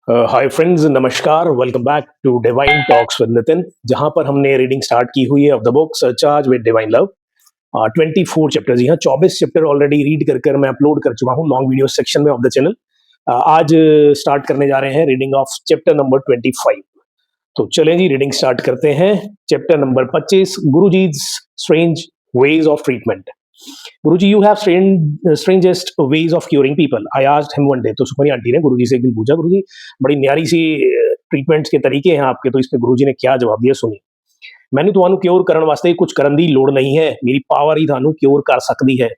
हाय friends, नमस्कार। Welcome back to divine talks with Nitin, जहां पर हमने रीडिंग स्टार्ट की हुई है of the book surcharge with divine love. 24 chapter, जी हाँ, 24 चैप्टर ऑलरेडी रीड कर कर मैं अपलोड कर चुका हूँ लॉन्ग वीडियो सेक्शन में ऑफ द चैनल। आज स्टार्ट करने जा रहे हैं रीडिंग ऑफ चैप्टर नंबर 25। तो चलें जी, रीडिंग स्टार्ट करते हैं। Chapter number 25, Guruji's strange ways of treatment. Guruji, you have strangest ways of curing people, I asked him one day. तो सुखमनी आंटी ने गुरुजी से एक दिन पूछा, गुरुजी बड़ी न्यारी सी ट्रीटमेंट्स के तरीके हैं आपके, तो इस पे गुरुजी ने क्या जवाब दिया, सुनिए। मैंने ਤੁਹਾਨੂੰ क्योर ਕਰਨ ਵਾਸਤੇ ਕੁਝ ਕਰਨ ਦੀ ਲੋੜ ਨਹੀਂ ਹੈ, ਮੇਰੀ ਪਾਵਰ ਹੀ ਤੁਹਾਨੂੰ क्योर ਕਰ ਸਕਦੀ ਹੈ।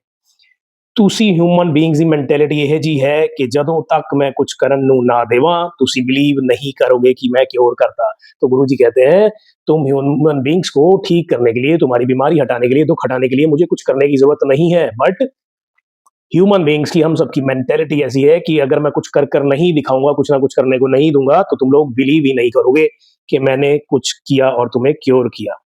ਤੁਸੀਂ ਹਿਊਮਨ ਬੀਇੰਗਸ ਦੀ ਮੈਂਟੈਲਿਟੀ ਇਹ ਜੀ ਹੈ ਕਿ ਜਦੋਂ तक मैं कुछ ਕਰਨ ਨੂੰ ਨਾ ਦੇਵਾਂ ਤੁਸੀਂ बिलीव नहीं करोगे कि मैं क्योर करता। तो गुरुजी कहते हैं, तुम ह्यूमन बीइंग्स को ठीक करने के लिए, तुम्हारी बीमारी हटाने के लिए, दुख हटाने के लिए मुझे कुछ करने की जरूरत नहीं है। बट ह्यूमन बीइंग्स की, हम सबकी मेंटेलिटी ऐसी है कि अगर मैं कुछ कर नहीं दिखाऊंगा, कुछ ना कुछ करने को नहीं दूंगा, तो तुम लोग बिलीव ही नहीं करोगे कि मैंने कुछ किया और तुम्हें क्योर किया।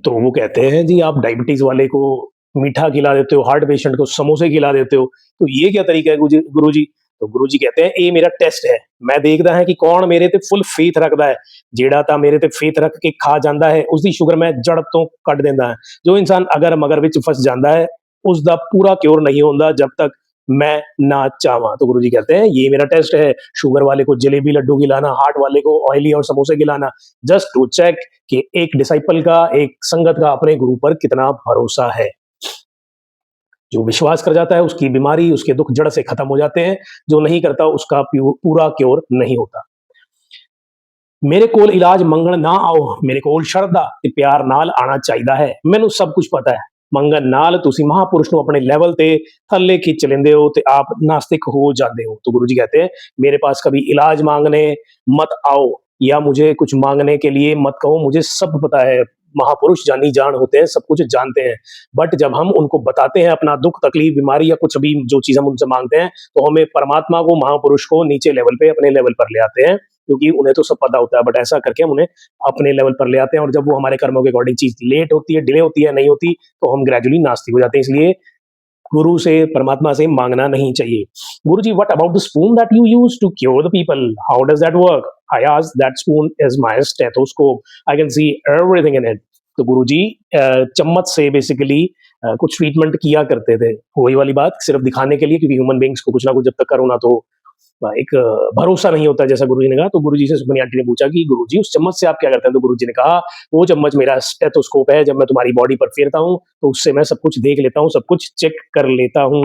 तो वो कहते हैं, जी आप डायबिटीज वाले को मीठा खिला देते हो, हार्ट पेशेंट को समोसे खिला देते हो, तो ये क्या तरीका है गुरुजी? तो गुरुजी कहते हैं, ये मेरा टेस्ट है। मैं देखदा है कि कौन मेरे ते फुल फेथ रखदा है। जेड़ा ता मेरे ते फेथ रख के खा जांदा है, उसदी शुगर मैं जड़ तो कट देंदा है। जो इंसान अगर मगर विच फस जांदा है, उसका पूरा क्योर नहीं होता जब तक मैं ना चाहवा। तो गुरुजी कहते हैं, ये मेरा टेस्ट है। शुगर वाले को जलेबी लड्डू खिलाना, हार्ट वाले को ऑयली और समोसे खिलाना, जस्ट टू चेक कि एक डिसाइपल का, एक संगत का अपने गुरु पर कितना भरोसा है। जो विश्वास कर जाता है उसकी बीमारी, उसके दुख जड़ से खत्म हो जाते हैं। जो नहीं करता उसका पूरा क्योर नहीं होता। मेरे कोल इलाज मंगण ना आओ, मेरे कोल शरदा ते प्यार नाल आना चाहिदा है। मैनू सब कुछ पता है। मंगण नाल तुसी महापुरुष ਨੂੰ अपने लेवल ते थल्ले खिंच लेंदे हो ते आप नास्तिक हो जाते हो। तो गुरुजी कहते हैं, मेरे पास कभी इलाज मांगने मत आओ, या मुझे कुछ मांगने के लिए मत कहो। मुझे सब पता है। महापुरुष जानी जान होते हैं, सब कुछ जानते हैं। बट जब हम उनको बताते हैं अपना दुख, तकलीफ, बीमारी या कुछ भी जो चीज हम उनसे मांगते हैं, तो हमें परमात्मा को, महापुरुष को नीचे लेवल पे, अपने लेवल पर ले आते हैं, क्योंकि उन्हें तो सब पता होता है। बट ऐसा करके हम उन्हें अपने लेवल पर ले आते हैं, और जब वो हमारे कर्मों के अकॉर्डिंग चीज लेट होती है, डिले होती है, नहीं होती, तो हम ग्रेजुअली नास्तिक हो जाते हैं। इसलिए गुरु से, परमात्मा से मांगना नहीं चाहिए। गुरु जी, what about the spoon that you use to cure the people, how does that work? I asked, that spoon is my stethoscope, I can see everything in it. तो गुरु जी चम्मच से बेसिकली कुछ ट्रीटमेंट किया करते थे। वही वाली बात, सिर्फ दिखाने के लिए, क्योंकि ह्यूमन बींग्स को कुछ ना कुछ जब तक करो ना, तो एक भरोसा नहीं होता, जैसा गुरुजी ने कहा। तो गुरुजी से सुखमनी आंटी ने पूछा कि गुरुजी उस चम्मच से आप क्या करते हैं? तो गुरुजी ने कहा, वो चम्मच मेरा स्टेथोस्कोप है। जब मैं तुम्हारी बॉडी पर फेरता हूँ तो उससे मैं सब कुछ देख लेता हूँ, सब कुछ चेक कर लेता हूँ।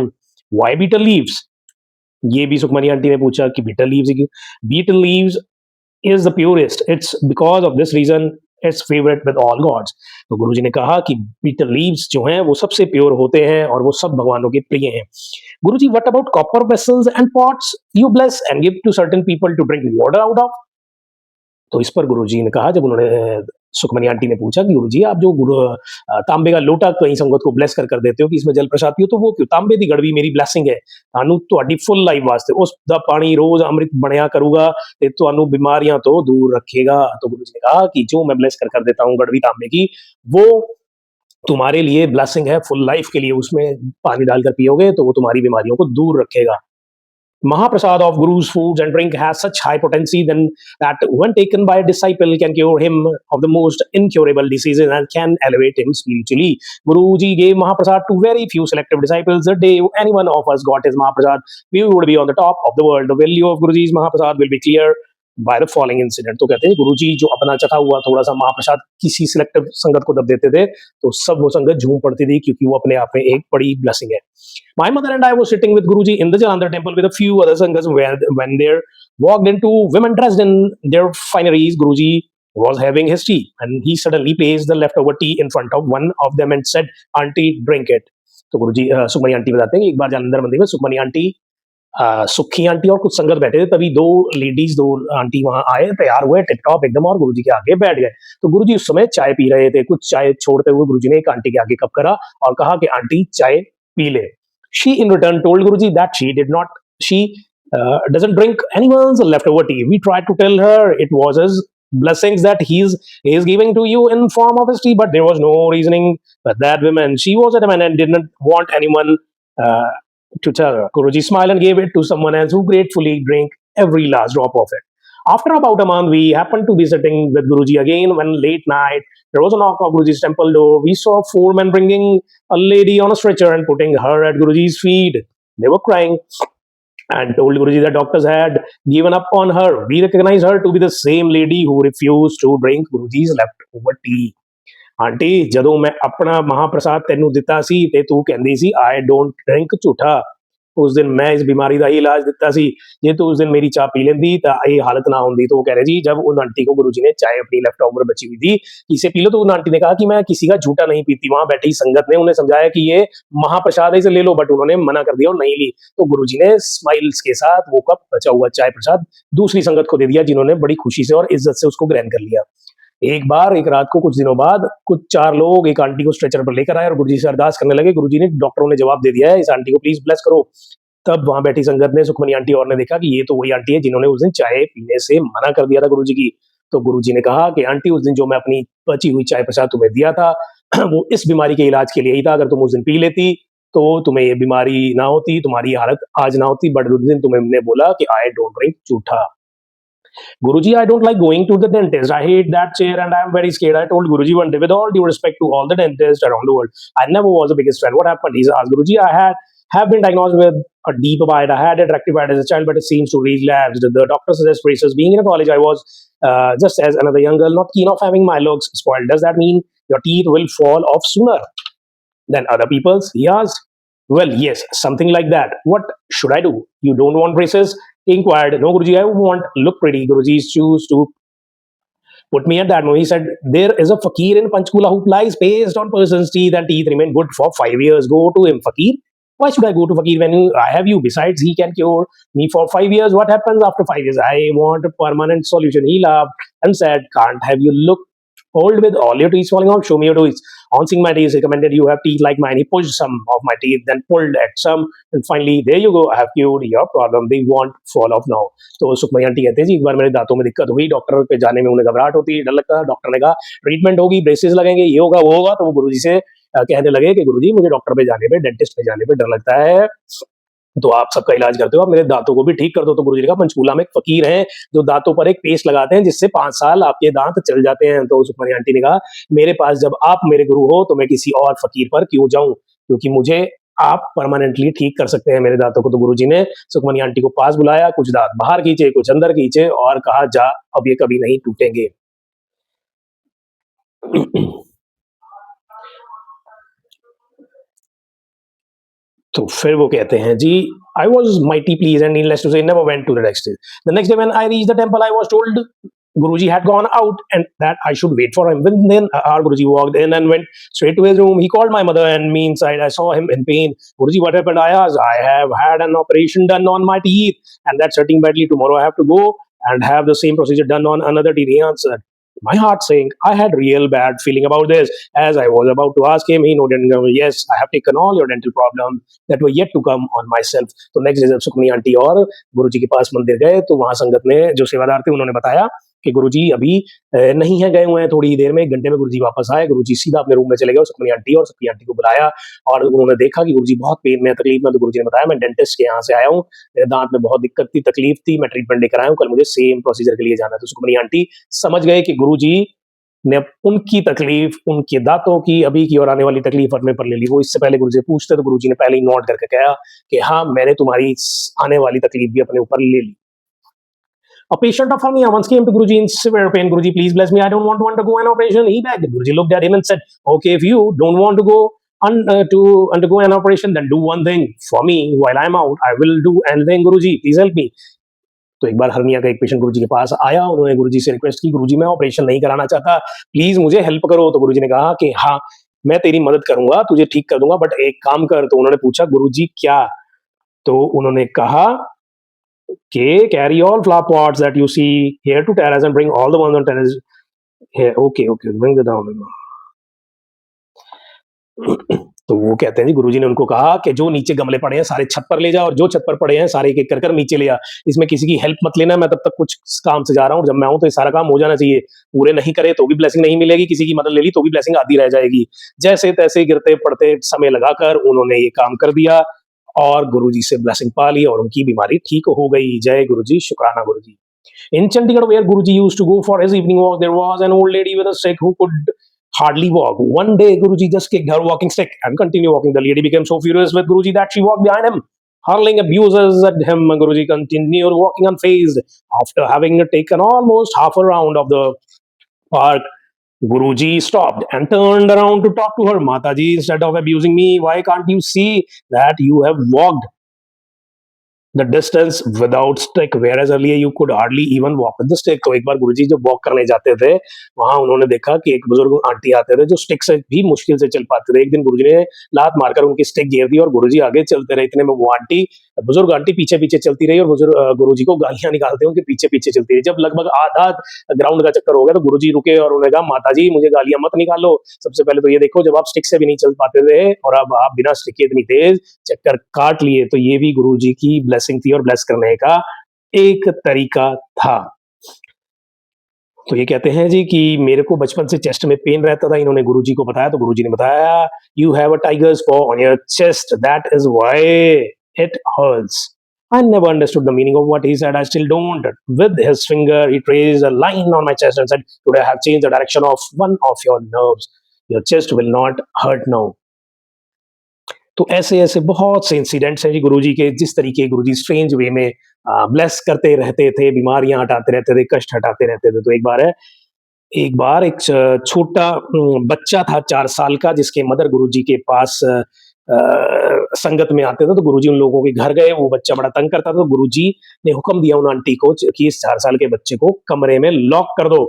Why betel leaves? ये भी सुखमनी आंटी ने पूछा कि betel leaves, betel leaves is the purest. It's because of this reason it's favorite with all gods. तो गुरुजी ने कहा कि बीटल लीव्स जो हैं वो सबसे प्योर होते हैं और वो सब भगवानों के प्रिय हैं। गुरुजी, what about copper vessels and pots you bless and give to certain people to drink water out of? तो इस पर गुरुजी ने कहा, जब उन्होंने, सुखमनी आंटी ने पूछा कि गुरुजी आप जो तांबे का लोटा कई संगत को ब्लेस कर देते हो कि इसमें जल प्रसाद पियो, तो वो क्यों? तांबे दी गड़वी मेरी ब्लैसिंग है, ਤੁਹਾਨੂੰ ਤੁਹਾਡੀ ਫੁੱਲ ਲਾਈਫ ਵਾਸਤੇ ਉਸ ਦਾ ਪਾਣੀ रोज अमृत ਬਣਿਆ ਕਰੂਗਾ ਤੇ ਤੁਹਾਨੂੰ बीमारियां तो दूर रखेगा। तो गुरुजी ने कहा कि जो मैं ब्लेस कर देता हूँ गड़वी तांबे की, वो तुम्हारे लिए ब्लेसिंग है फुल लाइफ के लिए। उसमें पानी डालकर पियोगे तो वो तुम्हारी बीमारियों को दूर रखेगा। Mahaprasad of Guru's foods and drink has such high potency then that when taken by a disciple can cure him of the most incurable diseases and can elevate him spiritually. Guruji gave Mahaprasad to very few selective disciples. The day any one of us got his Mahaprasad, we would be on the top of the world. The value of Guruji's Mahaprasad will be clear by the following incident. तो कहते हैं, गुरुजी जो अपना चखा हुआ थोड़ा सा महाप्रसाद किसी सिलेक्टिव संगत को जब देते थे, तो सब वो संगत झूम पड़ती थी, क्योंकि वो अपने आप में एक बड़ी ब्लेसिंग है। My mother and I was sitting with Guruji in the Jalandhar temple with a few other sanghas when there walked into women dressed in their fineries. Guruji was having his tea and he suddenly placed the leftover tea in front of one of them and said, "Auntie, drink it." तो गुरुजी, Sukhmani aunty बताते हैं कि एक बार जालंधर मंदिर में Sukhmani aunty, सुखी aunty और कुछ संगत बैठे थे, तभी दो आंटी वहां आए, तैयार हुए टिप टॉप एकदम, और गुरुजी के आगे बैठ गए। तो गुरुजी उस समय चाय पी रहे थे। कुछ चाय छोड़ते हुए गुरुजी ने एक आंटी के आगे कप करा और कहा कि आंटी चाय पी ले। She in return told Guruji that she doesn't drink anyone's leftover tea. We tried to tell her it was his blessings that he is giving to you in form of his tea, but there was no reasoning with that woman. She was adamant and did not want anyone Chucha. Guruji smiled and gave it to someone else who gratefully drank every last drop of it. After about a month, we happened to be sitting with Guruji again when late night there was a knock on Guruji's temple door. We saw four men bringing a lady on a stretcher and putting her at Guruji's feet. They were crying and told Guruji that doctors had given up on her. We recognized her to be the same lady who refused to drink Guruji's leftover tea. Aunty ਜਦੋਂ ਮੈਂ ਆਪਣਾ ਮਹਾਪ੍ਰਸਾਦ ਤੈਨੂੰ ਦਿੱਤਾ ਸੀ ਤੇ ਤੂੰ ਕਹਿੰਦੀ ਸੀ I don't drink ਝੂਠਾ ਉਸ ਦਿਨ मैं इस बीमारी का ही इलाज दिता सी जे तू उस दिन मेरी चाह पी लेंदी तो ये हालत ना होंदी तो वो कह रहे जी जब उन आंटी को गुरुजी ने चाय अपनी लेफ्ट ओवर बची हुई थी इसे पी लो तो उन आंटी ने कहा कि मैं किसी का झूठा नहीं पीती वहां बैठी संगत ने उन्हें समझाया कि ये महाप्रसाद है इसे ले लो बट उन्होंने मना कर दिया और नहीं ली तो गुरुजी ने स्माइल्स के साथ वो कप बचा हुआ चाय प्रसाद दूसरी संगत को दे दिया जिन्होंने बड़ी खुशी से और इज्जत से उसको ग्रहण कर लिया एक बार एक रात को कुछ दिनों बाद कुछ चार लोग एक आंटी को स्ट्रेचर पर लेकर आए और गुरुजी से अरदास करने लगे गुरुजी ने डॉक्टरों ने जवाब दे दिया है इस आंटी को प्लीज ब्लेस करो तब वहां बैठी संगत ने सुखमनी आंटी और ने देखा कि ये तो वही आंटी है जिन्होंने उस दिन चाय पीने से मना कर दिया था गुरुजी की तो गुरुजी ने कहा कि आंटी उस दिन जो मैं अपनी बची हुई चाय प्रसाद तुम्हें दिया था वो इस बीमारी के इलाज के लिए ही था अगर तुम उस दिन पी लेती तो तुम्हें ये बीमारी ना होती तुम्हारी हालत आज ना होती बट उस दिन तुमने बोला कि आई डोंट ड्रिंक झूठा Guruji, I don't like going to the dentist. I hate that chair and I'm very scared. I told Guruji one day, with all due respect to all the dentists around the world, I never was the biggest fan. What happened? He asked Guruji, have been diagnosed with a deep bite. I had it rectified as a child, but it seems to relapse. The doctor suggests braces. Being in a college, I was just as another young girl, not keen of having my looks spoiled. Does that mean your teeth will fall off sooner than other people's? He asked. Well, yes, something like that. What should I do? You don't want braces? He inquired. No, Guruji, I want look pretty. Guruji's choose to put me at that moment. He said, there is a fakir in Panchkula who applies paste on person's teeth and teeth remain good for 5 years. Go to him, fakir. Why should I go to fakir when I have you? Besides, he can cure me for 5 years. What happens after 5 years? I want a permanent solution. He laughed and said, can't have you look old with all your teeth falling out? Show me your teeth. On seeing my teeth, recommended you have teeth like mine. He pushed some of my teeth, then pulled at some, and finally, there you go. I have cured your problem. They won't fall off now. तो Sukhmani aunty कहते हैं जी एक बार मेरे दांतों में दिक्कत हुई doctor पे जाने में उन्हें घबराहट होती है डर लगता है डॉक्टर ने कहा ट्रीटमेंट होगी ब्रेसेस लगेंगे ये होगा वो होगा तो वो गुरुजी से कहने लगे कि गुरुजी मुझे डॉक्टर पे जाने पे डेंटिस्ट पे जाने पे डर लगता है तो आप सबका इलाज करते हो आप मेरे दांतों को भी ठीक कर दो तो गुरुजी ने कहा पंचकूला में एक फकीर हैं जो दांतों पर एक पेस्ट लगाते हैं जिससे 5 साल आपके दांत चल जाते हैं तो सुखमनी आंटी ने कहा मेरे पास जब आप मेरे गुरु हो तो मैं किसी और फकीर पर क्यों जाऊं क्योंकि मुझे आप परमानेंटली ठीक कर सकते हैं मेरे दांतों को तो गुरुजी ने सुखमनी आंटी को पास बुलाया कुछ दांत बाहर खींचे कुछ अंदर खींचे और कहा जा अब ये कभी नहीं टूटेंगे तो फिर वो कहते हैं जी I was mighty pleased and needless to say never went to the next day. The next day when I reached the temple I was told Guruji had gone out and that I should wait for him. Then our Guruji walked in and went straight to his room. He called my mother and me inside. I saw him in pain. Guruji, what happened? I asked. I have had an operation done on my teeth and that's hurting badly. Tomorrow I have to go and have the same procedure done on another teeth. He answered. My heart sank. I had real bad feeling about this. As I was about to ask him, he nodded and said, yes, I have taken all your dental problems that were yet to come on myself. तो next day जब Sukhmani aunty और गुरुजी के पास मंदिर गए तो वहां संगत ने जो सेवादार थे उन्होंने बताया कि गुरुजी अभी नहीं है गए हुए हैं थोड़ी देर में 1 घंटे में गुरुजी वापस आए गुरुजी सीधा अपने रूम में चले गए और सुखमनी आंटी को बुलाया और उन्होंने देखा कि गुरुजी बहुत पेन में तकलीफ में तो गुरुजी ने बताया मैं डेंटिस्ट के यहाँ से आया हूँ मेरे दांत में बहुत दिक्कत थी तकलीफ थी मैं ट्रीटमेंट लेकर आया हूँ कल मुझे सेम प्रोसीजर के लिए जाना है तो सुखमनी आंटी समझ गए कि गुरुजी ने उनकी तकलीफ उनके दांतों की अभी की और आने वाली तकलीफ अपने पर ले ली वो इससे पहले गुरुजी से पूछते तो गुरुजी ने पहले ही नोट करके कहा कि हाँ मैंने तुम्हारी आने वाली तकलीफ भी अपने ऊपर ले ली A patient of hernia once came to Guruji in severe pain. Guruji, please bless me. I don't want to undergo an operation. He begged. Guruji looked at him and said, okay, if you don't want to go to undergo an operation, then do one thing. For me, while I'm out, I will do anything. Guruji, please help me. तो एक बार hernia का एक patient गुरुजी के पास आया उन्होंने गुरुजी से request की गुरुजी मैं ऑपरेशन नहीं कराना चाहता प्लीज मुझे हेल्प करो तो गुरुजी ने कहा कि हाँ मैं तेरी मदद करूंगा तुझे ठीक कर दूंगा बट एक काम कर तो उन्होंने पूछा गुरुजी क्या तो उन्होंने कहा कि carry all flower pots that you see here to terrace and bring all the ones on terrace here okay bring the down तो वो कहते हैं जी गुरुजी ने उनको कहा कि जो नीचे गमले पड़े हैं सारे छत पर ले जा और जो छत पर पड़े हैं सारे एक कर नीचे ले आ इसमें किसी की हेल्प मत लेना मैं तब तक कुछ काम से जा रहा हूँ जब मैं आऊँ तो ये सारा काम हो जाना चाहिए पूरे नहीं करे तो भी ब्लेसिंग नहीं मिलेगी किसी की मदद ले ली तो भी ब्लेसिंग आधी रह जाएगी जैसे तैसे गिरते पड़ते समय लगाकर उन्होंने ये काम कर दिया और गुरुजी से ब्लेसिंग पा ली और उनकी बीमारी ठीक हो गई। जय गुरुजी, शुक्राना गुरुजी। In Chandigarh, where Guruji used to go for his evening walk, there was an old lady with a stick who could hardly walk. One day, Guruji just kicked her walking stick and continued walking. The lady became so furious with Guruji that she walked behind him, hurling abuses at him. Guruji continued walking unfazed. After having taken almost half a round of the park, Guruji stopped and turned around to talk to her. Mataji, instead of abusing me, why can't you see that you have walked the distance without stick, whereas earlier you could hardly even walk with the stick? तो एक बार गुरुजी जब walk करने जाते थे, वहां उन्होंने देखा कि एक बुजुर्ग आंटी आते थे जो स्टिक से भी मुश्किल से चल पाते थे। एक दिन गुरुजी ने लात मारकर उनकी स्टिक गिर दी और गुरुजी आगे चलते रहे। इतने में वो आंटी, बुजुर्ग आंटी पीछे पीछे चलती रही और बुजुर्ग गुरुजी को गालियां निकालते उनके पीछे पीछे चलती रही। जब लगभग आधा ग्राउंड का चक्कर हो गया तो गुरुजी रुके और उन्होंने कहा, माता जी मुझे गालियां मत निकालो, सबसे पहले तो ये देखो जब आप स्टिक से भी नहीं चल पाते थे और अब आप बिना स्टिक के इतनी तेज चक्कर काट लिए। तो ये भी गुरुजी की ब्लेसिंग थी और ब्लेस करने का एक तरीका था। तो ये कहते हैं जी कि मेरे को बचपन से चेस्ट में पेन रहता था, इन्होंने गुरुजी को बताया तो गुरुजी ने बताया, यू हैव अ टाइगर्स पॉ on your chest, that is why it hurts. I never understood the meaning of what he said. I still don't. With his finger, he traced a line on my chest and said, today I have changed the direction of one of your nerves. Your chest will not hurt now. तो ऐसे ऐसे बहुत से incidents हैं जी गुरुजी के, जिस तरीके गुरुजी strange वे में ब्लेस करते रहते थे, बीमारियां हटाते रहते थे, कष्ट हटाते रहते थे। तो एक बार एक छोटा बच्चा था 4 साल का, जिसके मदर गुरुजी के पास संगत में आते थे। तो गुरुजी उन लोगों के घर गए, वो बच्चा बड़ा तंग करता था, तो गुरुजी ने हुक्म दिया उन आंटी को कि इस 4 साल के बच्चे को कमरे में लॉक कर दो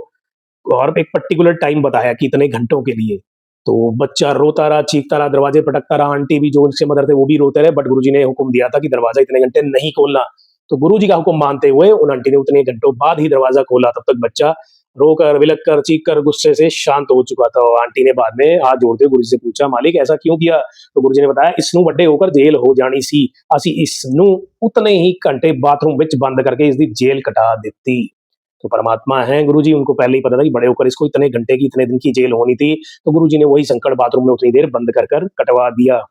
और एक पर्टिकुलर टाइम बताया कि इतने घंटों के लिए। तो बच्चा रोता रहा, चीखता रहा, दरवाजे पटकता रहा, आंटी भी जो उनसे मदर थे वो भी रोते रहे, बट गुरुजी ने हुक्म दिया था कि दरवाजा इतने घंटे नहीं खोलना। तो गुरुजी का हुक्म मानते हुए उन आंटी ने उतने घंटों बाद ही दरवाजा खोला। तब तक बच्चा रोकर, विलक कर, चीख कर, गुस्से से शांत हो चुका था। और आंटी ने बाद में हाथ जोड़ते गुरुजी से पूछा, मालिक ऐसा क्यों किया? तो गुरुजी ने बताया, इसनू बड़े होकर जेल हो जानी सी, असी इसनू उतने ही घंटे बाथरूम विच बंद करके इसकी जेल कटा देती। तो परमात्मा हैं गुरुजी, उनको पहले ही पता था कि बड़े होकर इसको इतने घंटे की, इतने दिन की जेल होनी थी। तो गुरुजी ने वही संकट बाथरूम में उतनी देर बंद कर कटवा दिया।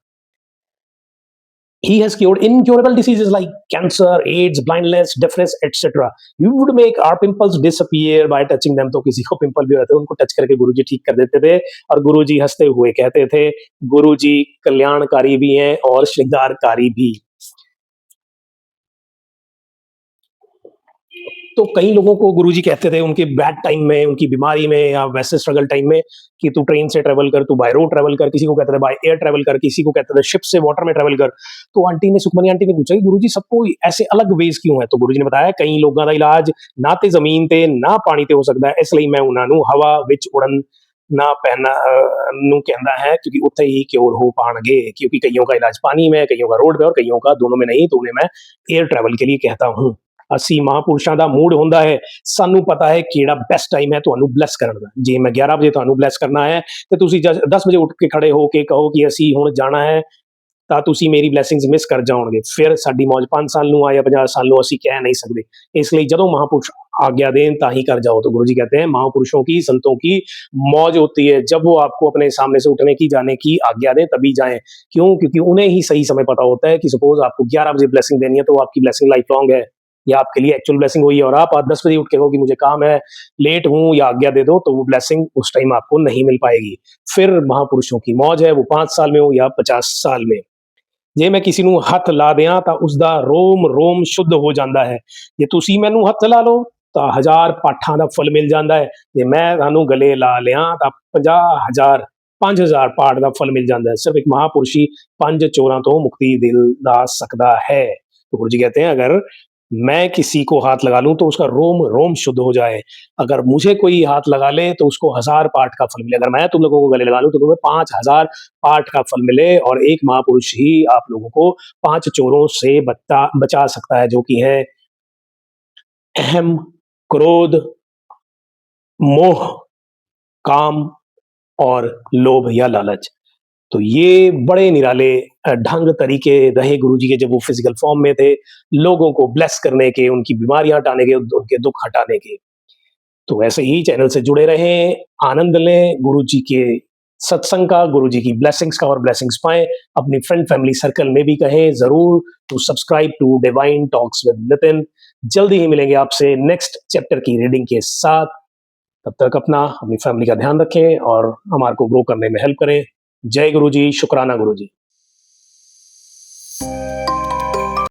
He has cured incurable diseases like cancer, AIDS, blindness, deafness, etc. You would make our pimples disappear by touching them. तो किसी को पिंपल भी रहते उनको टच करके गुरुजी ठीक कर देते थे। और गुरुजी हंसते हुए कहते थे, गुरुजी कल्याणकारी भी हैं और श्रृंगारकारी भी। तो कई लोगों को गुरुजी कहते थे उनके बैड टाइम में, उनकी बीमारी में या वैसे स्ट्रगल टाइम में, कि तू ट्रेन से ट्रेवल कर, तू बाय रोड ट्रेवल कर, किसी को कहते थे बाय एयर ट्रेवल कर, किसी को कहते थे शिप से वाटर में ट्रेवल कर। तो आंटी ने, सुखमनी आंटी ने पूछा कि गुरुजी सबको ऐसे अलग वेज क्यों है? तो गुरुजी ने बताया, कई लोगों का इलाज ना ते जमीन ते ना पानी ते हो सकता है, इसलिए मैं उन्होंने हवा विच उड़न ना पहना नू कहता है, क्योंकि उत्थे ही क्योर हो पाणगे। क्योंकि कईयों का इलाज पानी में, कईयों का रोड पे और कईयों का दोनों में नहीं। तो उन्हें मैं एयर ट्रेवल के लिए कहता हूँ। ਅਸੀਂ ਮਹਾਂਪੁਰਸ਼ਾਂ ਦਾ ਮੂਡ ਹੁੰਦਾ ਹੈ, ਸਾਨੂੰ ਪਤਾ ਹੈ ਕਿਹੜਾ ਬੈਸਟ ਟਾਈਮ ਹੈ ਤੁਹਾਨੂੰ ਬਲੈਸ ਕਰਨ ਦਾ। ਜੇ ਮੈਂ 11 ਵਜੇ ਤੁਹਾਨੂੰ ਬਲੈਸ ਕਰਨਾ ਹੈ ਤੇ ਤੁਸੀਂ 10 ਵਜੇ ਉੱਠ ਕੇ ਖੜੇ ਹੋ ਕੇ ਕਹੋ ਕਿ ਅਸੀਂ ਹੁਣ ਜਾਣਾ ਹੈ, ਤਾਂ ਤੁਸੀਂ ਮੇਰੀ ਬਲੈਸਿੰਗਸ ਮਿਸ ਕਰ ਜਾਓਗੇ। ਫਿਰ ਸਾਡੀ ਮौज 5 ਸਾਲ ਨੂੰ ਆ ਜਾਂ 50 ਸਾਲ ਨੂੰ ਅਸੀਂ ਕਹਿ नहीं सकते। इसलिए ਜਦੋਂ महापुरुष आज्ञा दें ताही कर जाओ। तो गुरुजी कहते हैं महापुरुषों की, संतों की मौज होती है जब वो आपको अपने सामने से उठने की, जाने की आज्ञा दें तभी जाएं। क्यों? क्योंकि उन्हें ही सही समय पता होता है कि सपोज आपको 11 बजे ब्लेसिंग देनी है, तो वो आपकी ब्लेसिंग लाइफ लॉन्ग है, या आपके लिए एक्चुअल ब्लेसिंग हुई है, और आप 10 बजे उठ के कहो कि मुझे काम है, लेट हूं या आज्ञा दे दो, तो वो ब्लेसिंग उस टाइम आपको नहीं मिल पाएगी। फिर महापुरुषों की मौज है, वो 5 साल में हो या 50 साल में। ਜੇ ਮੈਂ ਕਿਸੇ ਨੂੰ ਹੱਥ ਲਾ ਦਿਆਂ ਤਾਂ ਉਸਦਾ ਰੋਮ ਰੋਮ ਸ਼ੁੱਧ ਹੋ ਜਾਂਦਾ ਹੈ। ਜੇ ਤੁਸੀਂ ਮੈਨੂੰ ਹੱਥ ਲਾ ਲਓ ਤਾਂ 1000 ਪਾਠਾਂ ਦਾ ਫਲ ਮਿਲ ਜਾਂਦਾ ਹੈ। ਜੇ ਮੈਂ ਤੁਹਾਨੂੰ ਗਲੇ ਲਾ ਲਿਆਂ ਤਾਂ 5000 ਪਾਠ ਦਾ ਫਲ ਮਿਲ ਜਾਂਦਾ ਹੈ। सिर्फ एक महापुरुष ही 5 चोरों तो मुक्ति दिला सकता है। तो गुरु जी कहते हैं, अगर मैं किसी को हाथ लगा लूं तो उसका रोम रोम शुद्ध हो जाए। अगर मुझे कोई हाथ लगा ले तो उसको 1000 पाठ का फल मिले। अगर मैं तुम लोगों को गले लगा लूं तो तुम्हें 5000 पाठ का फल मिले। और एक महापुरुष ही आप लोगों को 5 चोरों से बचा सकता है, जो कि है अहम, क्रोध, मोह, काम और लोभ या लालच। तो ये बड़े निराले ढंग तरीके रहे गुरुजी के जब वो फिजिकल फॉर्म में थे, लोगों को ब्लेस करने के, उनकी बीमारियां हटाने के, उनके दुख हटाने के। तो ऐसे ही चैनल से जुड़े रहें, आनंद लें गुरुजी के सत्संग का, गुरुजी की ब्लेसिंग्स का और ब्लेसिंग्स पाएं। अपनी फ्रेंड फैमिली सर्कल में भी कहें जरूर to subscribe to divine talks with Nitin. जल्दी ही मिलेंगे आपसे नेक्स्ट चैप्टर की रीडिंग के साथ। तब तक अपनी फैमिली का ध्यान रखें और हमारे को ग्रो करने में हेल्प करें। जय गुरुजी, शुक्राना गुरुजी।